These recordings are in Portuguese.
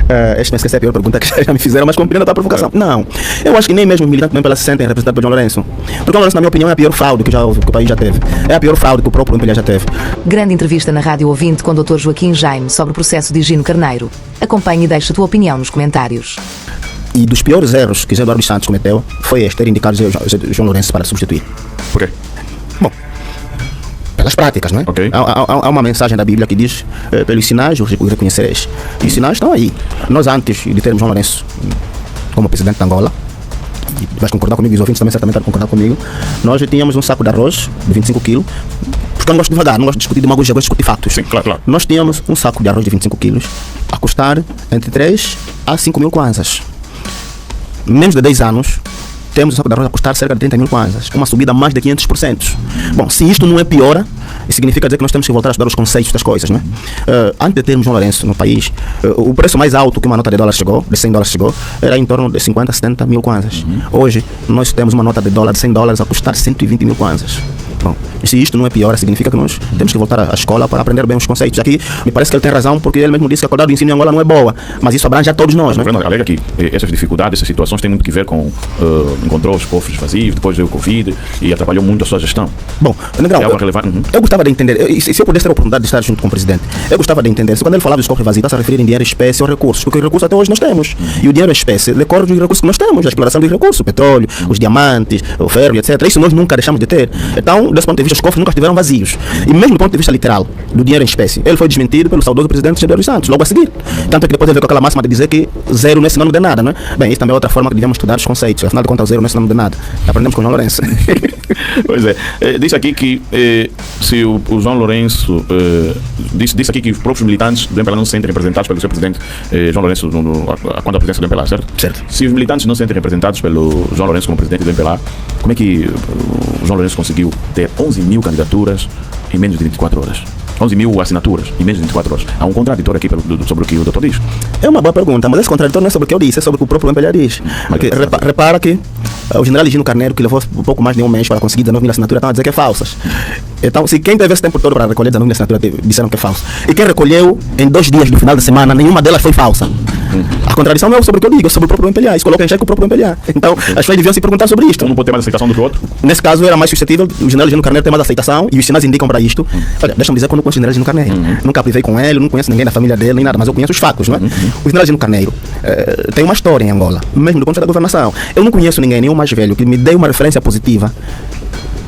Esta é a pior pergunta que já me fizeram, mas compreendo a tua provocação. Não, eu acho que nem mesmo os militantes do MPLA se sentem representados por João Lourenço. Porque João Lourenço, na minha opinião, é a pior fraude que o país já teve. É a pior fraude que o próprio MPLA já teve. Grande entrevista na Rádio Ouvinte com o Dr. Joaquim Jaime sobre o processo de Higino Carneiro. Acompanhe e deixe a tua opinião nos comentários. E dos piores erros que José Eduardo Santos cometeu foi este, ter indicado João Lourenço para substituir. Por quê? Bom, pelas práticas, não é? Okay. Há uma mensagem da Bíblia que diz, pelos sinais os reconhecereis. E os sinais estão aí. Nós, antes de termos João Lourenço como presidente de Angola, e vais concordar comigo, e os ouvintes também certamente vão concordar comigo, nós tínhamos um saco de arroz de 25 kg, porque eu não gosto de devagar, não gosto de discutir demagogia, gosto de discutir fatos. Sim, claro. Nós tínhamos um saco de arroz de 25 kg a custar entre 3 a 5 mil kwanzas. Menos de 10 anos, temos um saco de arroz a custar cerca de 30 mil kwanzas, uma subida a mais de 500%. Bom, se isto não é piora, significa dizer que nós temos que voltar a estudar os conceitos das coisas, não é? Antes de termos João Lourenço no país, o preço mais alto que uma nota de dólares chegou, de 100 dólares chegou, era em torno de 50, 70 mil kwanzas. Hoje, nós temos uma nota de dólar de 100 dólares a custar 120 mil kwanzas. Bom, se isto não é pior, significa que nós temos que voltar à escola para aprender bem os conceitos. Aqui, me parece que ele tem razão, porque ele mesmo disse que a qualidade do ensino em Angola não é boa, mas isso abrange a todos nós, não é? Alega que essas dificuldades, essas situações têm muito que ver com encontrou os cofres vazios, depois veio o Covid e atrapalhou muito a sua gestão. Bom, Negrão, eu gostava de entender, se eu pudesse ter a oportunidade de estar junto com o presidente, eu gostava de entender, se quando ele falava dos cofres vazios, está a referir em dinheiro, espécie ou recursos, porque os recursos até hoje nós temos. E o dinheiro espécie decorre dos recursos que nós temos, a exploração dos recursos, o petróleo, os diamantes, o ferro, etc. Isso nós nunca deixamos de ter. Então, desse ponto de vista, os cofres nunca estiveram vazios. E mesmo do ponto de vista literal, do dinheiro em espécie, ele foi desmentido pelo saudoso presidente José Eduardo Santos, logo a seguir. Tanto é que depois ele veio com aquela máxima de dizer que zero não é sinônimo de nada, não é? Bem, isso também é outra forma que devemos estudar os conceitos. Afinal de contas, o zero não é sinônimo de nada. Aprendemos com o João Lourenço. Pois é. Diz aqui que se o João Lourenço disse aqui que os próprios militantes do MPLA não se sentem representados pelo seu presidente João Lourenço quando a presidência do MPLA, certo? Certo. Se os militantes não se sentem representados pelo João Lourenço como presidente do MPLA, como é que o João Lourenço conseguiu ter 11 mil candidaturas em menos de 24 horas? 11 mil assinaturas em menos de 24 horas. Há um contraditório aqui sobre o que o doutor diz. É uma boa pergunta, mas esse contraditório não é sobre o que eu disse, é sobre o que o próprio MPLA diz. Porque repara que o general Higino Carneiro, que levou um pouco mais de um mês para conseguir 19 mil assinaturas, estão a dizer que é falsas. Então, se quem teve esse tempo todo para recolher 19 mil assinaturas disseram que é falso, e quem recolheu em 2 dias do final da semana, nenhuma delas foi falsa. A contradição não é sobre o que eu digo, é sobre o próprio MPLA. Isso coloca em xeque o próprio MPLA. Então, as pessoas deviam se perguntar sobre isto. Um não pode ter mais aceitação do que o outro? Nesse caso, era mais suscetível o general Higino Carneiro ter mais aceitação, e os sinais indicam para isto. Olha, deixa-me dizer que eu não conheço o general Higino Carneiro. Nunca privei com ele, não conheço ninguém da família dele, nem nada, mas eu conheço os fatos, não é? O general Higino Carneiro tem uma história em Angola, mesmo do ponto de vista da governação. Eu não conheço ninguém, nenhum mais velho, que me dê uma referência positiva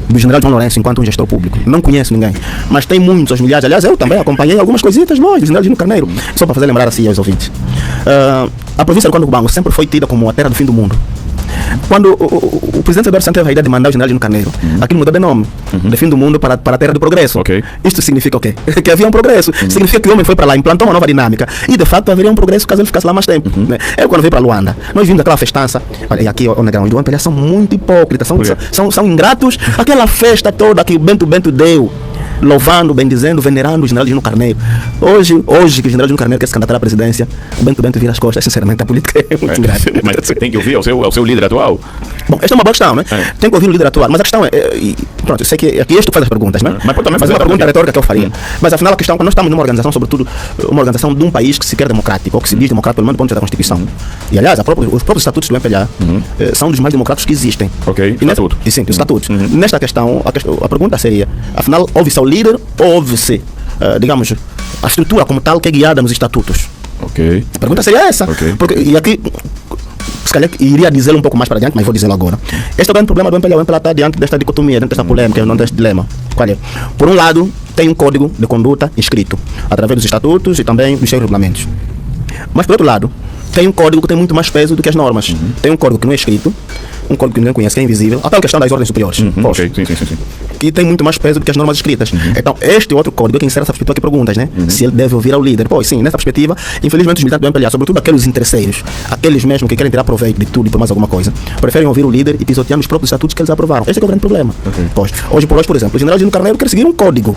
do general João Lourenço enquanto um gestor público. Não conheço ninguém. Mas tem muitos, aos milhares. Aliás, eu também acompanhei algumas coisitas do general Higino Carneiro. Só para fazer lembrar assim aos ouvintes. A província do Congo-Bango sempre foi tida como a terra do fim do mundo. Quando o presidente Eduardo Santos teve a ideia de mandar o general Higino Carneiro, aquilo mudou de nome, de fim do mundo para a terra do progresso. Okay. Isto significa o quê? Que havia um progresso. Significa que o homem foi para lá, implantou uma nova dinâmica e de facto haveria um progresso caso ele ficasse lá mais tempo. Eu quando veio para Luanda, nós vimos aquela festança, e aqui o Negrão e o MPLA são muito hipócritas, são ingratos. Aquela festa toda que o Bento deu, louvando, bendizendo, venerando o general Higino Carneiro. Hoje que o general Higino Carneiro quer se candidatar à presidência, o Bento vira as costas. Sinceramente, a política é muito grave. Mas tem que ouvir ao seu líder atual. Bom, esta é uma boa questão, né? Tem que ouvir o líder atual, mas a questão é pronto, eu sei que aqui tu faz as perguntas, né? Mas pode também fazer uma pergunta retórica que eu faria. Mas afinal a questão, quando nós estamos numa organização, sobretudo uma organização de um país que se quer democrático, ou que se diz democrático pelo menos do ponto de vista da Constituição. E aliás, os próprios estatutos do MPLA são dos mais democráticos que existem. Ok, estatuto. Sim, os estatutos. Nesta questão, a pergunta seria, afinal, ouve-se ao líder ou ouve-se, digamos, a estrutura como tal que é guiada nos estatutos? Ok. A pergunta seria essa. Porque, e aqui, se calhar iria dizê-lo um pouco mais para adiante, mas vou dizê-lo agora. Este é o grande problema do MPLA. O MPLA está diante desta dicotomia, desta polêmica, deste dilema. Qual é? Por um lado, tem um código de conduta inscrito, através dos estatutos e também dos seus regulamentos. Mas, por outro lado, tem um código que tem muito mais peso do que as normas. Tem um código que não é escrito, um código que ninguém conhece, que é invisível, até a questão das ordens superiores. Ok, sim. Que tem muito mais peso do que as normas escritas. Então, este outro código é que insere essa perspectiva que perguntas, né? Se ele deve ouvir ao líder. Pois sim, nessa perspectiva, infelizmente os militantes do MPLA, sobretudo aqueles interesseiros, aqueles mesmo que querem tirar proveito de tudo e por mais alguma coisa, preferem ouvir o líder e pisotear os próprios estatutos que eles aprovaram. Este é o grande problema. Pois, hoje, por exemplo, o general Higino Carneiro quer seguir um código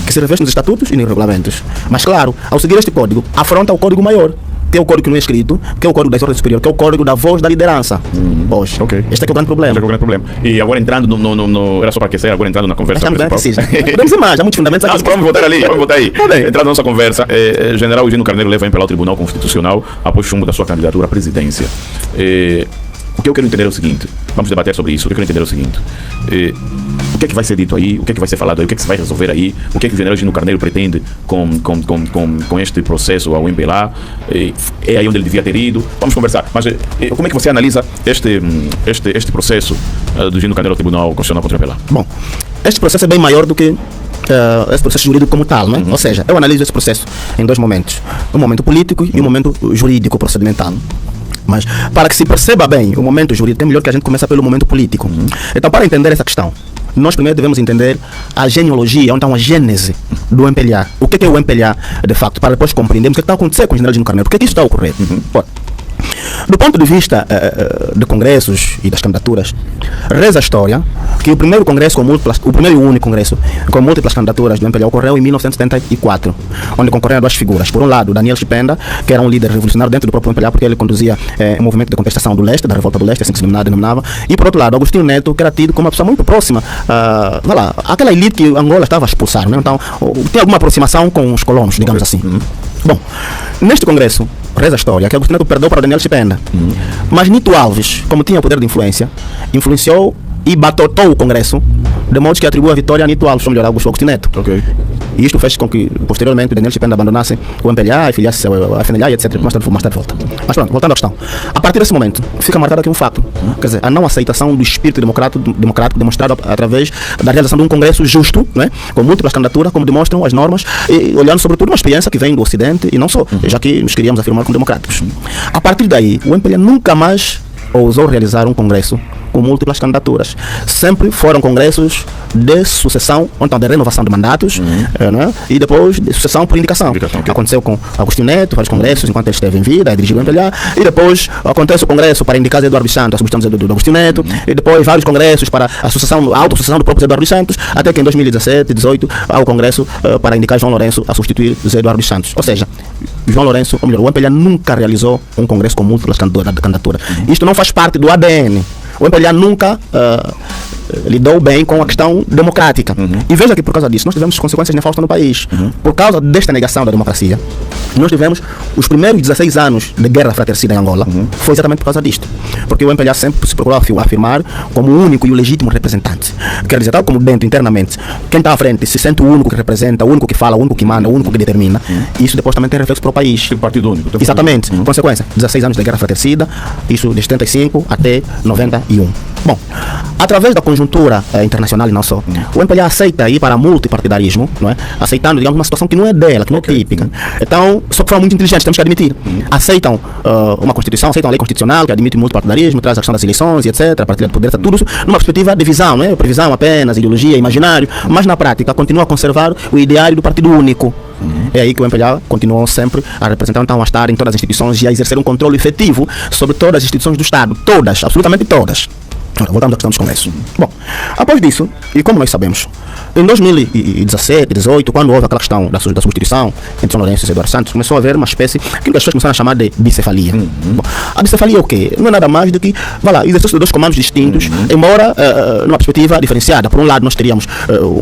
que se reveste nos estatutos e nos regulamentos. Mas claro, ao seguir este código, afronta o código maior, que é o código que não é escrito, que é o código da ordem superior, que é o código da voz da liderança. Pois, Ok. este é que é o grande problema. Esse é o grande problema. E agora entrando no era só para aquecer, agora entrando na conversa Estamos bem principal. precisos. Podemos ir mais, há muitos fundamentos aqui. Vamos voltar ali, vamos voltar aí. Tá bem. Entrando na nossa conversa, General Eugênio Carneiro leva MPLA ao Tribunal Constitucional após chumbo da sua candidatura à presidência. O que eu quero entender é o seguinte, vamos debater sobre isso. O que eu quero entender é o seguinte, o que é que vai ser dito aí, o que é que vai ser falado aí, o que é que se vai resolver aí, o que é que o General Eugênio Carneiro pretende com este processo ao MPLA, é aí onde ele devia ter ido. Vamos conversar, mas como é que você analisa este processo do Eugênio Carneiro ao Tribunal Constitucional contra o MPLA? Bom, este processo é bem maior do que esse processo jurídico como tal, né? Ou seja, eu analiso esse processo em dois momentos, um momento político e um momento jurídico procedimental. Mas para que se perceba bem o momento jurídico, é melhor que a gente comece pelo momento político. Então, para entender essa questão, nós primeiro devemos entender a genealogia, então a gênese do MPLA. O que é o MPLA de facto, para depois compreendermos o que está a acontecer com o General Eugênio Carneiro, por que isso está a ocorrer. Bom, do ponto de vista de congressos e das candidaturas, reza a história que o primeiro congresso o primeiro e único congresso com múltiplas candidaturas do MPLA ocorreu em 1974, onde concorreram duas figuras. Por um lado, Daniel Chipenda, que era um líder revolucionário dentro do próprio MPLA, porque ele conduzia um movimento de contestação do leste, da revolta do leste, assim que se denominava. E por outro lado, Agostinho Neto, que era tido como uma pessoa muito próxima, aquela elite que Angola estava a expulsar, né? Então, tinha alguma aproximação com os colonos, digamos assim. Bom, neste congresso, reza a história que Agostinho Neto perdeu para Daniel Chipenda. Mas Nito Alves, como tinha poder de influência, influenciou e batotou o Congresso, de modo que atribuiu a vitória a Nito Alves, ou melhor, Agostinho Neto. E isto fez com que, posteriormente, Daniel Chipenda abandonasse o MPLA e filiasse a FNLA e etc. Mais tarde volta. Mas pronto, voltando à questão. A partir desse momento, fica marcado aqui um fato. Quer dizer, a não aceitação do espírito democrático demonstrado através da realização de um Congresso justo, né, com múltiplas candidaturas, como demonstram as normas, e olhando sobretudo uma experiência que vem do Ocidente, e não só, já que nos queríamos afirmar como democráticos. A partir daí, o MPLA nunca mais ousou realizar um congresso com múltiplas candidaturas. Sempre foram congressos de sucessão, ou então de renovação de mandatos, né? E depois de sucessão por indicação. Aconteceu com Agostinho Neto, vários congressos, enquanto ele esteve em vida, dirigiu o MPLA, e depois acontece o congresso para indicar Eduardo dos Santos, a substituição do Agostinho Neto, e depois vários congressos para a autossucessão do próprio Eduardo dos Santos, até que em 2017, 2018, há o congresso para indicar João Lourenço a substituir José Eduardo dos Santos. Ou seja, João Lourenço, ou melhor, o MPLA nunca realizou um congresso com múltiplas candidaturas. Isto não faz parte do ADN. O MPLA nunca lidou bem com a questão democrática. E veja que por causa disso nós tivemos consequências nefastas no país. Por causa desta negação da democracia, nós tivemos os primeiros 16 anos de guerra fratricida em Angola. Foi exatamente por causa disto. Porque o MPLA sempre se procurou afirmar como o único e o legítimo representante. Quer dizer, tal como dentro, internamente, quem está à frente se sente o único que representa, o único que fala, o único que manda, o único que determina. Isso depois também tem reflexo para o país. Tem partido único. Exatamente. Consequência, 16 anos de guerra fratricida, isso de 75 até 91. Bom, através da conjuntura internacional e não só, o MPLA aceita ir para multipartidarismo, não é? Aceitando, digamos, uma situação que não é dela, que não é típica. Então, só que foram muito inteligentes, temos que admitir. Aceitam uma Constituição, aceitam a lei constitucional que admite o multipartidarismo, traz a questão das eleições e etc., a partilha de poder, tudo isso numa perspectiva de visão, não é? Previsão apenas, ideologia, imaginário, mas na prática continua a conservar o ideário do partido único. É aí que o MPLA continuou sempre a representar, então, a estar em todas as instituições e a exercer um controle efetivo sobre todas as instituições do Estado. Todas, absolutamente todas. Voltamos à questão dos congressos. Bom, após disso, e como nós sabemos, em 2017, 2018, quando houve aquela questão da substituição entre João Lourenço e Eduardo Santos, começou a haver uma espécie, aquilo que as pessoas começaram a chamar de bicefalia. Bom, a bicefalia é o quê? Não é nada mais do que, exercício de dois comandos distintos, embora numa perspectiva diferenciada. Por um lado, nós teríamos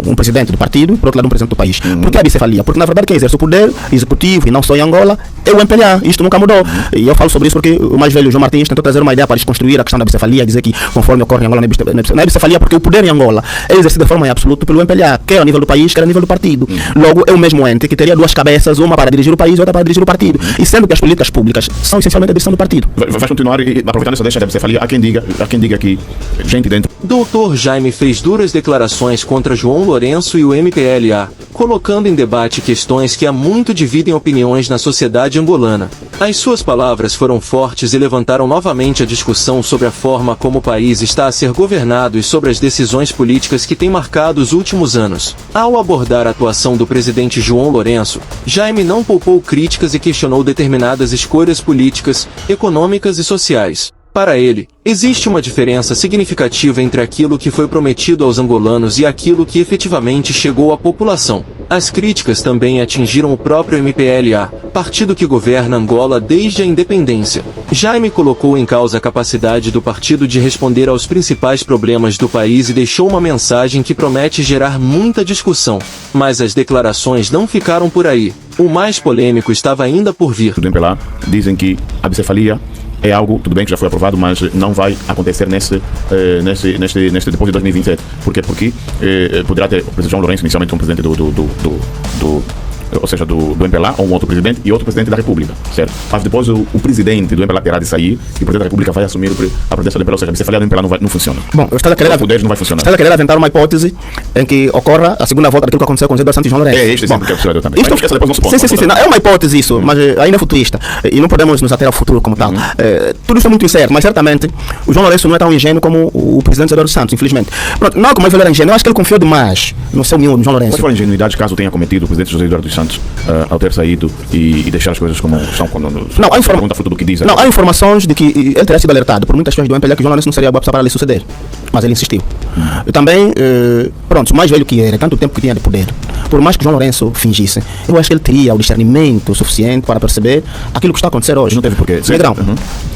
um presidente do partido, por outro lado, um presidente do país. Por que a bicefalia? Porque, na verdade, quem exerce o poder executivo, e não só em Angola, é o MPLA. Isto nunca mudou. E eu falo sobre isso porque o mais velho, João Martins, tentou trazer uma ideia para desconstruir a questão da bicefalia, dizer que, conforme ocorre em Angola, não é bicefalia, porque o poder em Angola é exercido de forma absoluta pelo MPLA, quer ao nível do país, quer ao nível do partido. Logo, é o mesmo ente que teria duas cabeças, uma para dirigir o país e outra para dirigir o partido. E sendo que as políticas públicas são essencialmente a direção do partido. Vai continuar, e aproveitando essa deixa da bicefalia, há quem diga que gente dentro. Dr. Jaime fez duras declarações contra João Lourenço e o MPLA, colocando em debate questões que há muito dividem opiniões na sociedade angolana. As suas palavras foram fortes e levantaram novamente a discussão sobre a forma como o país está a ser governado e sobre as decisões políticas que têm marcado os últimos anos. Ao abordar a atuação do presidente João Lourenço, Jaime não poupou críticas e questionou determinadas escolhas políticas, econômicas e sociais. Para ele, existe uma diferença significativa entre aquilo que foi prometido aos angolanos e aquilo que efetivamente chegou à população. As críticas também atingiram o próprio MPLA, partido que governa Angola desde a independência. Jaime colocou em causa a capacidade do partido de responder aos principais problemas do país e deixou uma mensagem que promete gerar muita discussão. Mas as declarações não ficaram por aí. O mais polêmico estava ainda por vir. Do MPLA dizem que a bicefalia é algo, tudo bem que já foi aprovado, mas não vai acontecer neste depois de 2027. Por quê? Porque poderá ter o presidente João Lourenço, inicialmente como presidente ou seja, do MPLA, ou um outro presidente e outro presidente da República, certo? Mas depois o presidente do MPLA terá de sair e o presidente da República vai assumir a presidência do MPLA, ou seja, a bicefalia do MPLA não funciona. Bom, eu estava a querer, poderes não vai funcionar. Estava a querer aventar uma hipótese em que ocorra a segunda volta daquilo que aconteceu com o José dos Santos e João Lourenço. É este exemplo que eu preciso também. Isto, depois não se pode. sim, não, é uma hipótese isso, mas ainda é futurista e não podemos nos ater ao futuro como tal. Tudo isso é muito incerto, mas certamente o João Lourenço não é tão ingênuo como o presidente José dos Santos, infelizmente. Pronto, não como ele era ingênuo, eu acho que ele confiou demais no seu miúdo, João Lourenço. Quais foram as ingenuidades caso tenha cometido o presidente José Eduardo dos Santos ao ter saído e deixar as coisas como estão quando pergunta fruto do que diz? Não, há informações de que ele teria sido alertado por muitas pessoas do MPLA que o João Lourenço não seria a boa pessoa para lhe suceder, mas ele insistiu. Também, pronto, o mais velho que era, tanto tempo que tinha de poder, por mais que o João Lourenço fingisse, eu acho que ele teria o discernimento suficiente para perceber aquilo que está a acontecer hoje. Não teve porquê. Negrão,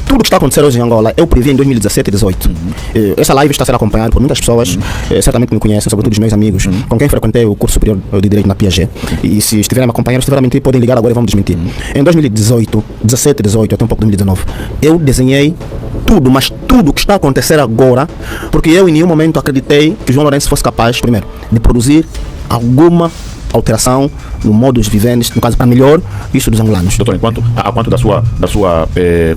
tudo que está a acontecer hoje em Angola, eu previ em 2017 e 2018. Essa live está a ser acompanhada por muitas pessoas, certamente me conhecem, sobretudo os meus amigos, com quem frequentei o curso superior de Direito na Piaget. E se estiverem me acompanhando, se estiverem a mentir, podem ligar agora e vão desmentir. Em 2018, 17, 18, até um pouco de 2019, eu desenhei tudo, mas tudo que está a acontecer agora, porque eu em nenhum momento acreditei que o João Lourenço fosse capaz, primeiro, de produzir alguma alteração no modo de viver, no caso para melhor, isso dos angolanos. Doutor, a quanto da sua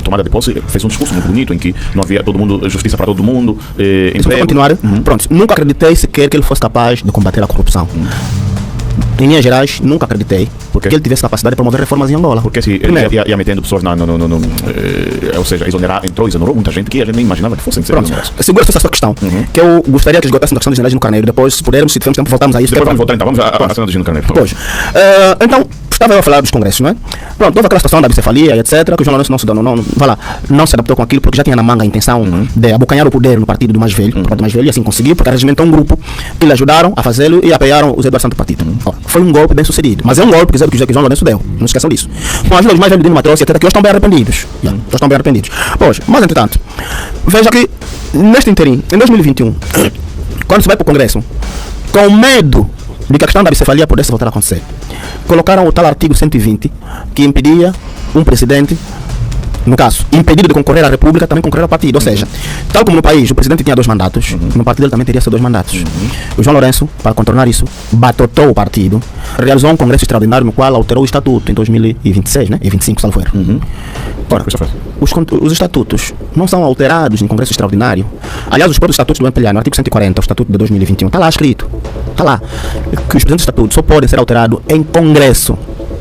tomada de posse, fez um discurso muito bonito em que não havia todo mundo, justiça para todo mundo. Se eu continuar, pronto, nunca acreditei sequer que ele fosse capaz de combater a corrupção. Em linhas gerais, nunca acreditei que ele tivesse capacidade de promover reformas em Angola. Porque se ele ia metendo pessoas ou seja, exonerou muita gente que a gente nem imaginava que fossem. Pronto, segura essa sua questão, que eu gostaria que esgotasse na questão dos generais no Carneiro. Depois, se pudermos, se tivermos tempo, voltamos a isso. Depois vamos voltar então, vamos à cena do Gino Carneiro. Pois. Então, estava eu a falar dos congressos, não é? Pronto, houve aquela situação da bicefalia e etc, que o João Lourenço não se adaptou com aquilo porque já tinha na manga a intenção de abocanhar o poder no partido do mais velho, e assim conseguiu, porque regimentou um grupo que lhe ajudaram a fazê-lo e apoiaram o Zé Eduardo Santos do partido. Foi um golpe bem sucedido, mas é um golpe que o João Lourenço deu, não esqueçam disso. Com a ajuda dos mais velhos de Matroce, até que hoje estão bem arrependidos. Pois, mas entretanto, veja que neste interim, em 2021, quando se vai para o Congresso, com medo de que a questão da bicefalia pudesse voltar a acontecer, colocaram o tal artigo 120 que impedia um presidente, no caso, impedido de concorrer à República, também concorrer ao partido. Ou seja, tal como no país o presidente tinha 2 mandatos, no partido ele também teria seus 2 mandatos. O João Lourenço, para contornar isso, batotou o partido, realizou um congresso extraordinário no qual alterou o estatuto em 2026, né? E 25, salvo erro. Ora, os estatutos não são alterados em congresso extraordinário. Aliás, os próprios estatutos do MPLA, no artigo 140, o estatuto de 2021, está lá escrito, está lá, que os presentes estatutos só podem ser alterados em congresso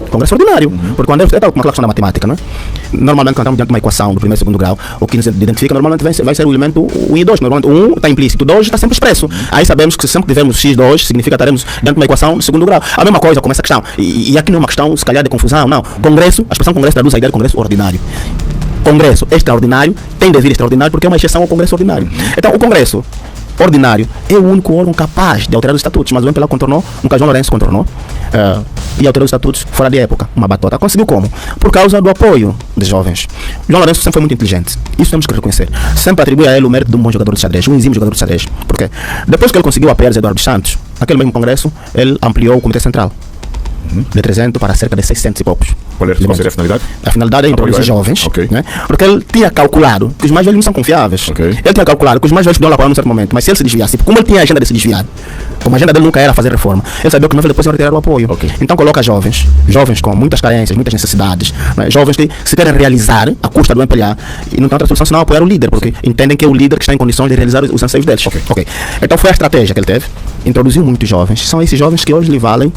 ordinário, porque quando é uma questão da matemática, não é? Normalmente quando estamos diante de uma equação do primeiro e segundo grau, o que nos identifica normalmente vai ser o elemento 1 e 2, normalmente o 1 está implícito, o 2 está sempre expresso. Aí sabemos que sempre que tivermos x2, significa que estaremos diante de uma equação de segundo grau. A mesma coisa com essa questão, e aqui não é uma questão se calhar de confusão, não. Congresso, a expressão congresso traduz a ideia de congresso ordinário. Congresso extraordinário tem de vir extraordinário porque é uma exceção ao congresso ordinário. Então o congresso ordinário é o único órgão capaz de alterar os estatutos, mas o MPLA contornou, no caso João Lourenço contornou, e alterou os estatutos fora de época, uma batota. Conseguiu como? Por causa do apoio dos jovens. João Lourenço sempre foi muito inteligente, isso temos que reconhecer. Sempre atribui a ele o mérito de um bom jogador de xadrez, um exímio jogador de xadrez. Porque depois que ele conseguiu apoiar Eduardo dos Santos, naquele mesmo congresso, ele ampliou o Comitê Central de 300 para cerca de 600 e poucos. Qual seria a finalidade? A finalidade é introduzir jovens, né? Porque ele tinha calculado que os mais velhos não são confiáveis. Ele tinha calculado que os mais velhos podiam apoiar num certo momento, mas se ele se desviasse, como ele tinha a agenda de se desviar, como a agenda dele nunca era fazer reforma, ele sabia que os mais velhos depois iam retirar o apoio. Então coloca jovens com muitas carências, muitas necessidades, né? Jovens que se querem realizar à custa do MPLA e não tem outra solução senão apoiar o líder, porque entendem que é o líder que está em condições de realizar os anseios deles. Então foi a estratégia que ele teve, introduziu muitos jovens, são esses jovens que hoje lhe valem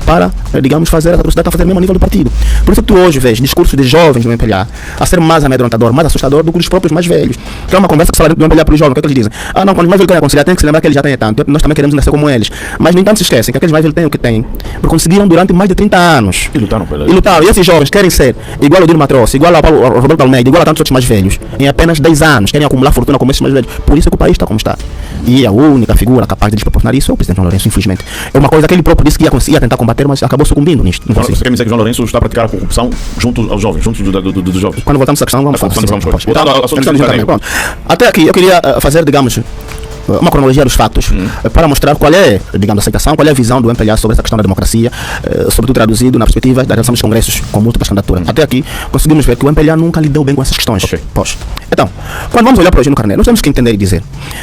para, digamos, fazer a atrocidade, a fazer mesmo a nível do partido. Por isso que tu hoje vês discursos de jovens do MPLA a ser mais amedrontador, mais assustador do que os próprios mais velhos. Que é uma conversa que se fala do MPLA para os jovens, o que é que eles dizem? Ah, não, quando os mais velhos querem conciliar, tem que se lembrar que eles já têm tanto, nós também queremos nascer como eles. Mas, no entanto, se esquecem que aqueles mais velhos têm o que têm, porque conseguiram durante mais de 30 anos. E lutaram pela... E lutaram. E esses jovens querem ser igual ao Dino Matrosso, igual ao Roberto Almeida, igual a tantos outros mais velhos, em apenas 10 anos, querem acumular fortuna como esses mais velhos. Por isso é que o país está como está. E a única figura capaz de lhes proporcionar isso é o presidente João Lourenço, infelizmente. É uma coisa que ele próprio disse que ia tentar combater, mas acabou sucumbindo nisto. Não Você quer me dizer que João Lourenço está a praticar a corrupção junto aos jovens, junto dos jovens? Quando voltamos a essa questão, vamos falar. Voltando ao assunto Pronto. Até aqui, eu queria fazer, digamos, uma cronologia dos fatos para mostrar qual é, digamos, a aceitação, qual é a visão do MPLA sobre essa questão da democracia, sobretudo traduzido na perspectiva da realização dos congressos com múltiplas candidaturas. Até aqui, conseguimos ver que o MPLA nunca lidou bem com essas questões. Okay. Pois. Então, quando vamos olhar para o Higino Carneiro, nós temos que entender e dizer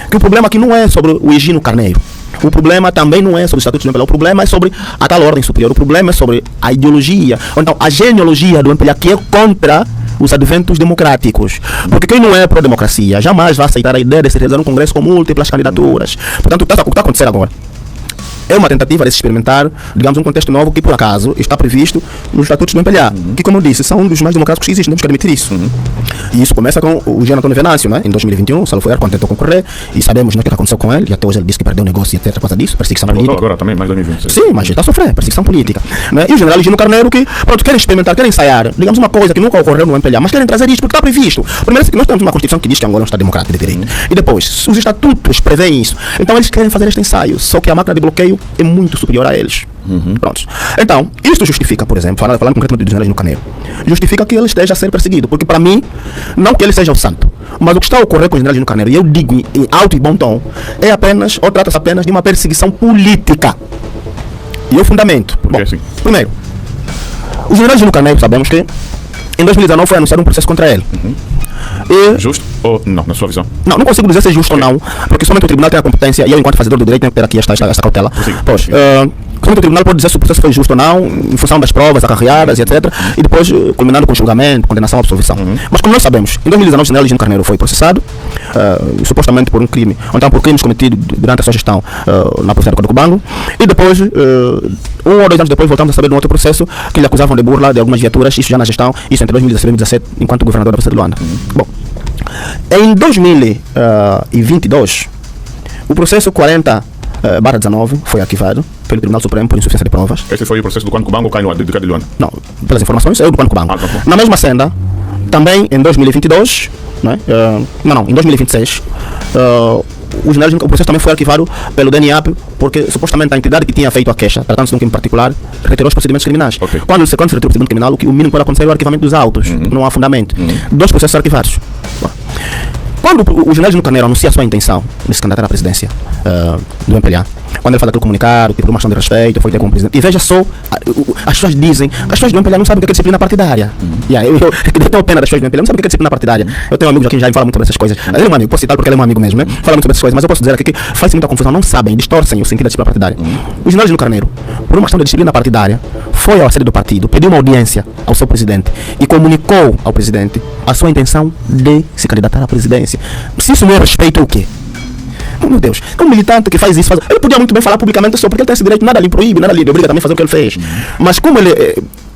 que o problema aqui não é sobre o Higino Carneiro. O problema também não é sobre os estatutos do MPLA, o problema é sobre a tal ordem superior, o problema é sobre a ideologia, ou então a genealogia do MPLA, que é contra os adventos democráticos. Porque quem não é pró-democracia jamais vai aceitar a ideia de se realizar um congresso com múltiplas candidaturas. Portanto, o que está acontecendo agora é uma tentativa de se experimentar, digamos, um contexto novo que, por acaso, está previsto nos estatutos do MPLA, que, como eu disse, são um dos mais democráticos que existem, temos que admitir isso. E isso começa com o Jean Antônio Venâncio, né? Em 2021, o Saulo Foer, quando tentou concorrer, e sabemos, né, o que aconteceu com ele, e até hoje ele disse que perdeu o negócio, etc, por causa disso, perseguição política. Agora também, mais 2026. Sim, mas ele está a sofrer, perseguição política. Né? E o general Higino Carneiro, que, pronto, querem experimentar, querem ensaiar, digamos, uma coisa que nunca ocorreu no MPLA, mas querem trazer isso porque está previsto. Primeiro, nós temos uma Constituição que diz que Angola é um Estado democrático de direito. E depois, os estatutos prevêem isso. Então eles querem fazer este ensaio, só que a máquina de bloqueio é muito superior a eles. Pronto. Então, isto justifica, por exemplo, falando concretamente do general Higino Carneiro, justifica que ele esteja a ser perseguido, porque para mim, não que ele seja o santo, mas o que está a ocorrer com o general Higino Carneiro, e eu digo em alto e bom tom, é apenas, ou trata-se apenas de uma perseguição política. E eu fundamento. Bom, Sim. primeiro, o general Higino Carneiro, sabemos que em 2019 foi anunciado um processo contra ele. E Justo ou não, na sua visão? não consigo dizer se é justo ou não, porque somente o tribunal tem a competência, e eu, enquanto fazedor do direito, tenho que ter aqui esta cautela. Pois, somente o tribunal pode dizer se o processo foi justo ou não, em função das provas acarreadas e etc. E depois, culminando com julgamento, condenação, absolvição. Mas como nós sabemos, em 2019 o general Higino Carneiro foi processado, supostamente por um crime, ou então por crimes cometidos durante a sua gestão na província do Codocubango, e depois, 1 ou 2 anos depois, voltamos a saber de um outro processo que lhe acusavam de burla de algumas viaturas, isso já na gestão, isso entre 2016 e 2017, enquanto governador da província de Luanda. Bom, em 2022, o processo 40/19 foi arquivado pelo Tribunal Supremo por insuficiência de provas. Esse foi o processo do Quando Cubango cai no de Luanda. Não, pelas informações, é o do Quando Cubango. Tá bom. Na mesma senda, também em 2022, né, em 2026, o processo também foi arquivado pelo DNA, porque supostamente a entidade que tinha feito a queixa, tratando-se de um crime particular, retirou os procedimentos criminais. Okay. Quando se retira o procedimento criminal, o mínimo que pode acontecer é o arquivamento dos autos. Não há fundamento. 2 processos arquivados. Bom, quando o general Higino Carneiro anuncia a sua intenção de se candidatar à presidência do MPLA, quando ele faz aquele comunicado, tipo uma questão de respeito, foi ter como presidente, e veja só, as pessoas dizem que as pessoas do MPLA não sabem o que é disciplina partidária. Eu tenho pena das pessoas do MPLA, não sabem o que é disciplina partidária. Eu tenho um amigo aqui já fala muito sobre essas coisas. Ele é um amigo, posso citar porque ele é um amigo mesmo, né? Fala muito sobre essas coisas, mas eu posso dizer aqui que faz muita confusão, não sabem, distorcem o sentido da disciplina partidária. O general Higino Carneiro, por uma questão de disciplina partidária, foi à sede do partido, pediu uma audiência ao seu presidente e comunicou ao presidente a sua intenção de se candidatar à presidência. Se isso não é respeito, o quê? Oh, meu Deus, é um militante que faz isso. Ele podia muito bem falar publicamente só porque ele tem esse direito, nada lhe proíbe, nada lhe obriga também a fazer o que ele fez. Mas como ele é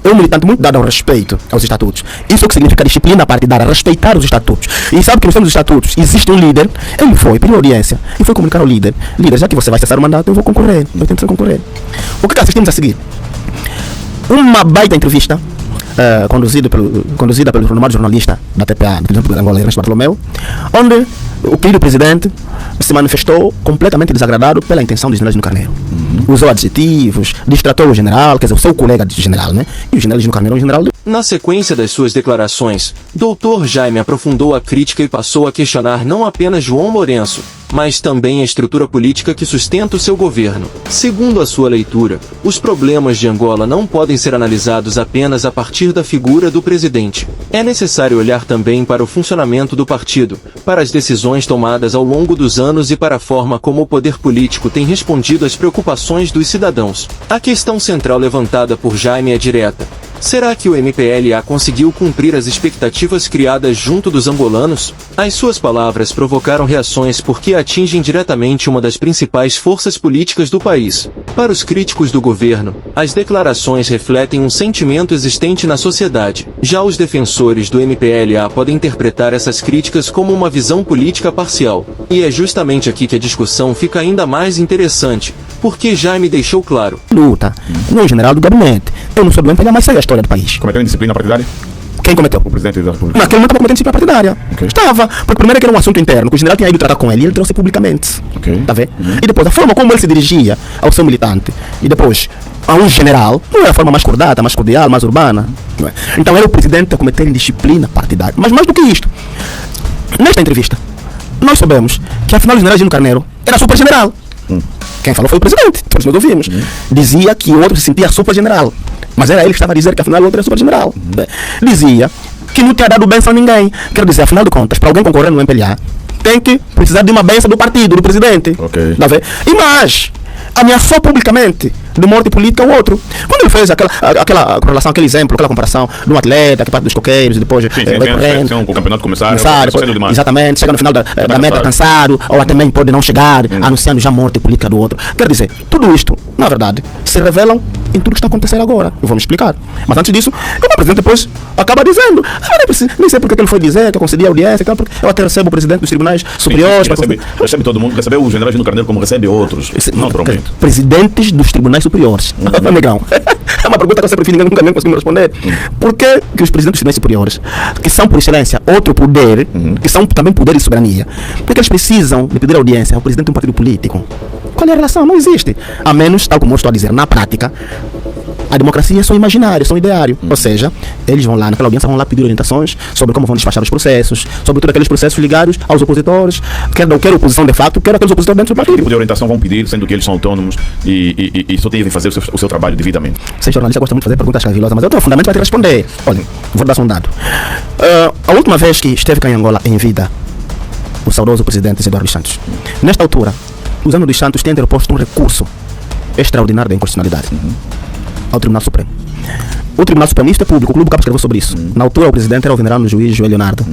um militante muito dado ao respeito aos estatutos, isso é o que significa disciplina partidária, respeitar os estatutos. E sabe que nos termos dos estatutos existe um líder, ele foi, pediu audiência e foi comunicar ao líder: líder, já que você vai cessar o mandato, eu vou concorrer, eu tento concorrer. O que assistimos a seguir? Uma baita entrevista conduzida pelo renomado jornalista da TPA, do Angola, Ernesto Bartolomeu, onde o querido presidente se manifestou completamente desagradado pela intenção do general Higino Carneiro. Usou adjetivos, distratou o general, quer dizer, o seu colega de general, né? E o general Higino Carneiro é um general Na sequência das suas declarações, Dr. Jaime aprofundou a crítica e passou a questionar não apenas João Lourenço, mas também a estrutura política que sustenta o seu governo. Segundo a sua leitura, os problemas de Angola não podem ser analisados apenas a partir da figura do presidente. É necessário olhar também para o funcionamento do partido, para as decisões tomadas ao longo dos anos e para a forma como o poder político tem respondido às preocupações dos cidadãos. A questão central levantada por Jaime é direta: Será que o MPLA conseguiu cumprir as expectativas criadas junto dos angolanos? As suas palavras provocaram reações porque atingem diretamente uma das principais forças políticas do país. Para os críticos do governo, as declarações refletem um sentimento existente na sociedade. Já os defensores do MPLA podem interpretar essas críticas como uma visão política parcial. E é justamente aqui que a discussão fica ainda mais interessante, porque Jaime deixou claro. Luta, não é o general do gabinete. Eu não sou do MPLA, mas sei a história do país. Cometeu indisciplina partidária? Quem cometeu? O presidente da República. Naquele momento estava cometendo disciplina partidária. Ok. Estava. Porque primeiro que era um assunto interno, que o general tinha ido tratar com ele e ele trouxe publicamente. Ok. Tá vendo? E depois, a forma como ele se dirigia ao seu militante e depois a um general, não era a forma mais cordata, mais cordial, mais urbana. Não é? Então era o presidente a cometer indisciplina partidária. Mas mais do que isto, nesta entrevista, nós soubemos que afinal o general Gino Carneiro era super-general. Quem falou foi o presidente, todos nós ouvimos. Dizia que o outro se sentia super-general. Mas era ele que estava a dizer que afinal o outro era super-general. Dizia que não tinha dado benção a ninguém. Quero dizer, afinal de contas, para alguém concorrer no MPLA, tem que precisar de uma benção do partido, do presidente. Ok. Tá vendo? E mais, ameaçou publicamente de morte política ao outro. Quando ele fez aquela correlação, aquele exemplo, aquela comparação de um atleta que parte dos coqueiros e depois vai correndo. O campeonato começar depois, exatamente, chega no final da meta cansado, ou até mesmo pode não chegar, anunciando já a morte política do outro. Quer dizer, tudo isto, na verdade, se revelam em tudo que está acontecendo agora. Eu vou me explicar. Mas antes disso, o presidente depois acaba dizendo, nem sei porque que ele foi dizer que eu concedi a audiência, porque eu até recebo o presidente dos tribunais superiores. Recebe todo mundo, recebeu o general Gino Carneiro como recebe outros, naturalmente. Presidentes dos tribunais superiores. Amigão. É uma pergunta que eu sempre fiz, nunca nem consegui responder. Por que os presidentes dos tribunais superiores, que são por excelência outro poder, que são também poder e soberania, por que eles precisam de pedir audiência ao presidente de um partido político? Qual é a relação? Não existe. A menos, tal como eu estou a dizer, na prática, a democracia é só imaginário, é só ideário. Ou seja, eles vão lá, naquela audiência, vão lá pedir orientações sobre como vão despachar os processos, sobre todos aqueles processos ligados aos opositores, quer oposição de facto, quer aqueles opositores dentro do partido. Que tipo de orientação vão pedir, sendo que eles são autônomos e só devem fazer o seu trabalho devidamente? Você jornalista gosta muito de fazer perguntas cavilosas, mas eu tenho fundamento para te responder. Olha, vou dar só um dado. A última vez que esteve cá em Angola em vida, o saudoso presidente Eduardo dos Santos, nesta altura, os anos dos Santos têm interposto um recurso extraordinário de inconstitucionalidade ao Tribunal Supremo. O Tribunal Supremo, isto é público, o Clube Cabo escreveu sobre isso. Na altura, o presidente era o venerado juiz Joel Leonardo.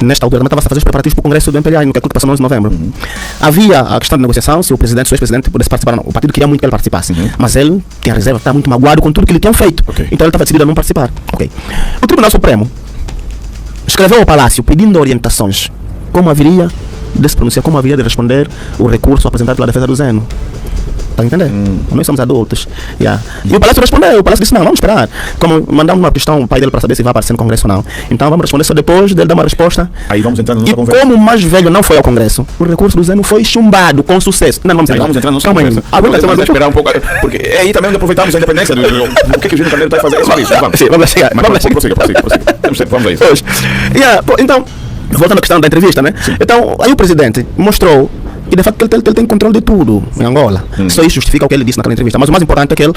Nesta altura, também estava a fazer os preparativos para o Congresso do MPLA, no que passou no 11 de novembro. Havia a questão de negociação, se o presidente, se o ex-presidente pudesse participar ou não. O partido queria muito que ele participasse, mas ele tinha reserva, estava muito magoado com tudo que ele tinha feito. Okay. Então ele estava decidido a não participar. Okay. O Tribunal Supremo escreveu ao Palácio pedindo orientações como haveria de se pronunciar, como haveria de responder o recurso apresentado pela defesa do Zeno. Está a entender? Nós somos adultos. E o Palácio respondeu, o Palácio disse, não, vamos esperar. Como mandamos uma questão ao pai dele para saber se vai aparecer no Congresso ou não. Então vamos responder só depois dele dar uma resposta. Aí vamos entrar na nossa e conversa. Como o mais velho não foi ao Congresso, o recurso do Zeno foi chumbado com sucesso. Não, vamos entrar na nossa conversa. Vamos esperar um pouco, porque é aí também onde aproveitamos a independência do o que o Gino Carneiro está a fazer. É só isso, vamos. Sim, vamos chegar. Prossiga. Temos tempo, vamos a isso. Então, voltando à questão da entrevista, né? Sim. Então, aí o presidente mostrou que de facto ele tem controle de tudo em Angola. Só isso justifica o que ele disse naquela entrevista. Mas o mais importante é que ele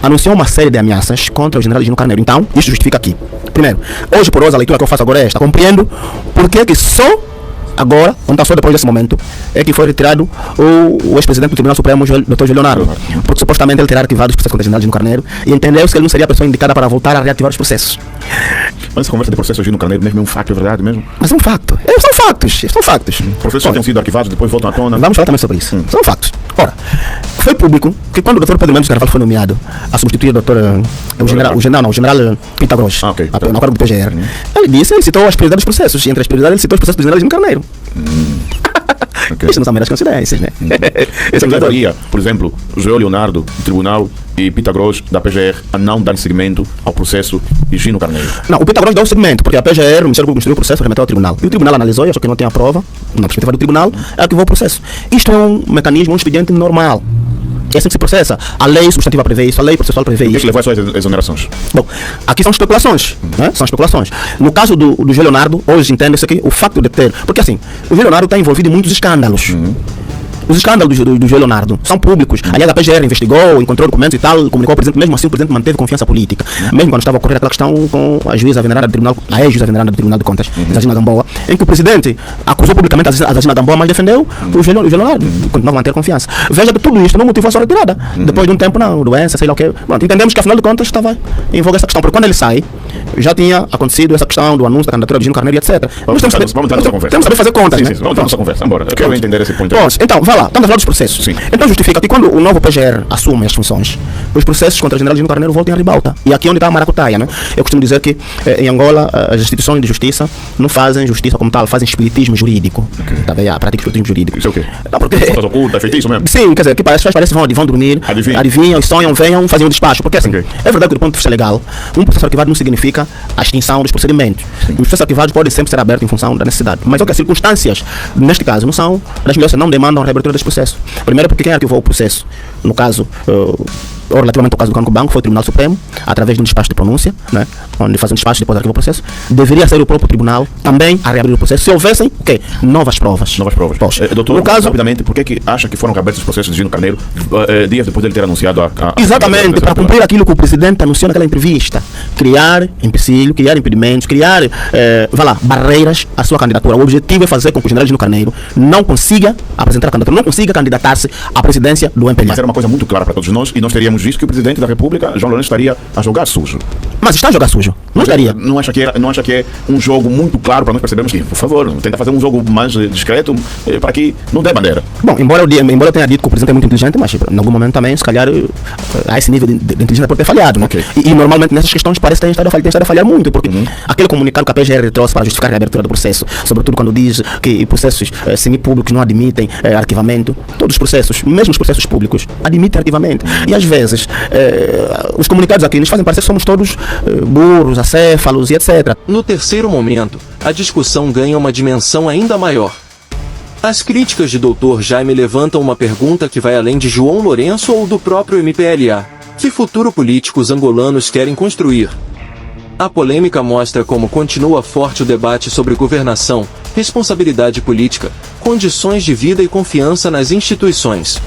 anunciou uma série de ameaças contra o general Gino Carneiro. Então, isso justifica aqui. Primeiro, hoje por hoje a leitura que eu faço agora é esta. Compreendo porque que só agora, então só depois desse momento, é que foi retirado o ex-presidente do Tribunal Supremo, Dr. Joel Leonardo. Porque supostamente ele terá arquivado os processos contra o general Gino Carneiro e entendeu-se que ele não seria a pessoa indicada para voltar a reativar os processos. Mas essa conversa de processo Gino Carneiro mesmo é um facto, é verdade mesmo? Mas é um facto. São factos. Processos têm sido arquivados, depois voltam à tona. Vamos falar também sobre isso. São factos. Ora, foi público que quando o Dr. Pedro Mendes Carvalho foi nomeado a substituir o general Pitagros, no cargo do PGR, ele citou as prioridades dos processos, e entre as prioridades ele citou os processos do general Gino Carneiro. Okay. Isso não são meras coincidências, né? Esse levaria, por exemplo, Joel Leonardo do Tribunal e Pitagros da PGR a não dar seguimento ao processo de Gino Carneiro. Não, o Pitagros deu seguimento, porque a PGR, o Ministério Público instruiu o processo, remeteu ao Tribunal. E o Tribunal analisou e achou que não tinha prova, na perspectiva do Tribunal, arquivou o processo. Isto é um mecanismo, um expediente normal. É assim que se processa. A lei substantiva prevê isso, a lei processual prevê isso. O que levou a essas exonerações? Bom, aqui são especulações, né? São especulações. No caso do Joel Leonardo, hoje entende-se que o facto de ter... Porque assim, o Joel Leonardo está envolvido em muitos escândalos. Os escândalos do João Leonardo são públicos. Aliás, a PGR investigou, encontrou documentos e tal, comunicou ao presidente. Mesmo assim, o presidente manteve confiança política. Mesmo quando estava a ocorrer aquela questão com a juíza venerada do Tribunal, a ex-juíza venerada do Tribunal de Contas, Zagina Gamboa, em que o presidente acusou publicamente a Zagina Gamboa, mas defendeu o João Leonardo. Continuava a manter confiança. Veja que tudo isto não motivou a sua retirada. Depois de um tempo, não, doença, sei lá o quê. Pronto, entendemos que, afinal de contas, estava em voga essa questão. Porque quando ele sai, já tinha acontecido essa questão do anúncio da candidatura de Gino Carneiro, etc. Vamos entrar nessa conversa. Temos que saber fazer contas, sim, né? Sim, vamos entrar nessa conversa. Embora. Eu quero entender esse ponto. Então, vá lá. Estamos a falar dos processos. Sim. Então justifica que quando o novo PGR assume as funções, os processos contra o general Gino Carneiro voltem à ribalta. E aqui é onde está a maracutaia, né? Eu costumo dizer que em Angola as instituições de justiça não fazem justiça como tal, fazem espiritismo jurídico. Tá bem? Pratica espiritismo jurídico. Isso é o quê? Não, porque... Fotos ocultas, feito isso mesmo? Sim, quer dizer, que parece que vão dormir, adivinham, sonham, venham, fazem um despacho. Porque assim, é verdade que do ponto de vista legal, um processo arquivado não significa a extinção dos procedimentos. Os processos arquivados podem sempre ser abertos em função da necessidade. Mas as circunstâncias, neste caso, não são das melhores, não demandam a reabertura desse processo. Primeiro porque quem arquivou o processo, no caso, ou relativamente ao caso do Cónigo Banco, foi o Tribunal Supremo, através de um despacho de pronúncia, né, onde faz um despacho e depois arquiva o processo. Deveria ser o próprio tribunal também a reabrir o processo, se houvessem novas provas. Novas provas. Doutor, no caso, rapidamente, por que acha que foram abertos os processos de Gino Carneiro dias depois dele ter anunciado exatamente, para cumprir aquilo que o presidente anunciou naquela entrevista. Criar empecilho, criar impedimentos, criar barreiras à sua candidatura. O objetivo é fazer com que o general Gino Carneiro não consiga apresentar a candidatura, não consiga candidatar-se à presidência do MPLA. Mas era uma coisa muito clara para todos nós e nós teríamos visto que o presidente da República, João Lourenço, estaria a jogar sujo. Mas está a jogar sujo. Não estaria. Não acha que é um jogo muito claro para nós percebermos que, por favor, tenta fazer um jogo mais discreto para que não dê bandeira. Bom, embora eu tenha dito que o presidente é muito inteligente, mas em algum momento também, se calhar, a esse nível de inteligência pode ter falhado. Né? Okay. E normalmente nessas questões parece que tem estado a falhar muito, porque aquele comunicado que a PGR trouxe para justificar a abertura do processo, sobretudo quando diz que processos semipúblicos não admitem arquivamento, todos os processos, mesmo os processos públicos, admitem arquivamento. E às vezes, os comunicados aqui nos fazem parecer que somos todos burros, acéfalos e etc. No terceiro momento, a discussão ganha uma dimensão ainda maior. As críticas de Dr. Jaime levantam uma pergunta que vai além de João Lourenço ou do próprio MPLA. Que futuro político os angolanos querem construir? A polêmica mostra como continua forte o debate sobre governação, responsabilidade política, condições de vida e confiança nas instituições.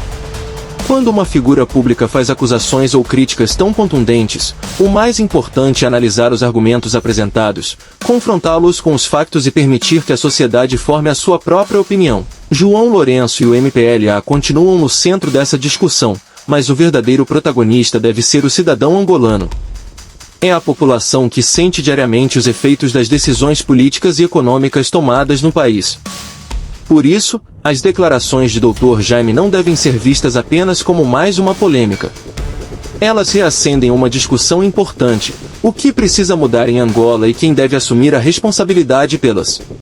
Quando uma figura pública faz acusações ou críticas tão contundentes, o mais importante é analisar os argumentos apresentados, confrontá-los com os fatos e permitir que a sociedade forme a sua própria opinião. João Lourenço e o MPLA continuam no centro dessa discussão, mas o verdadeiro protagonista deve ser o cidadão angolano. É a população que sente diariamente os efeitos das decisões políticas e econômicas tomadas no país. Por isso, as declarações de Dr. Jaime não devem ser vistas apenas como mais uma polêmica. Elas reacendem uma discussão importante: o que precisa mudar em Angola e quem deve assumir a responsabilidade pelas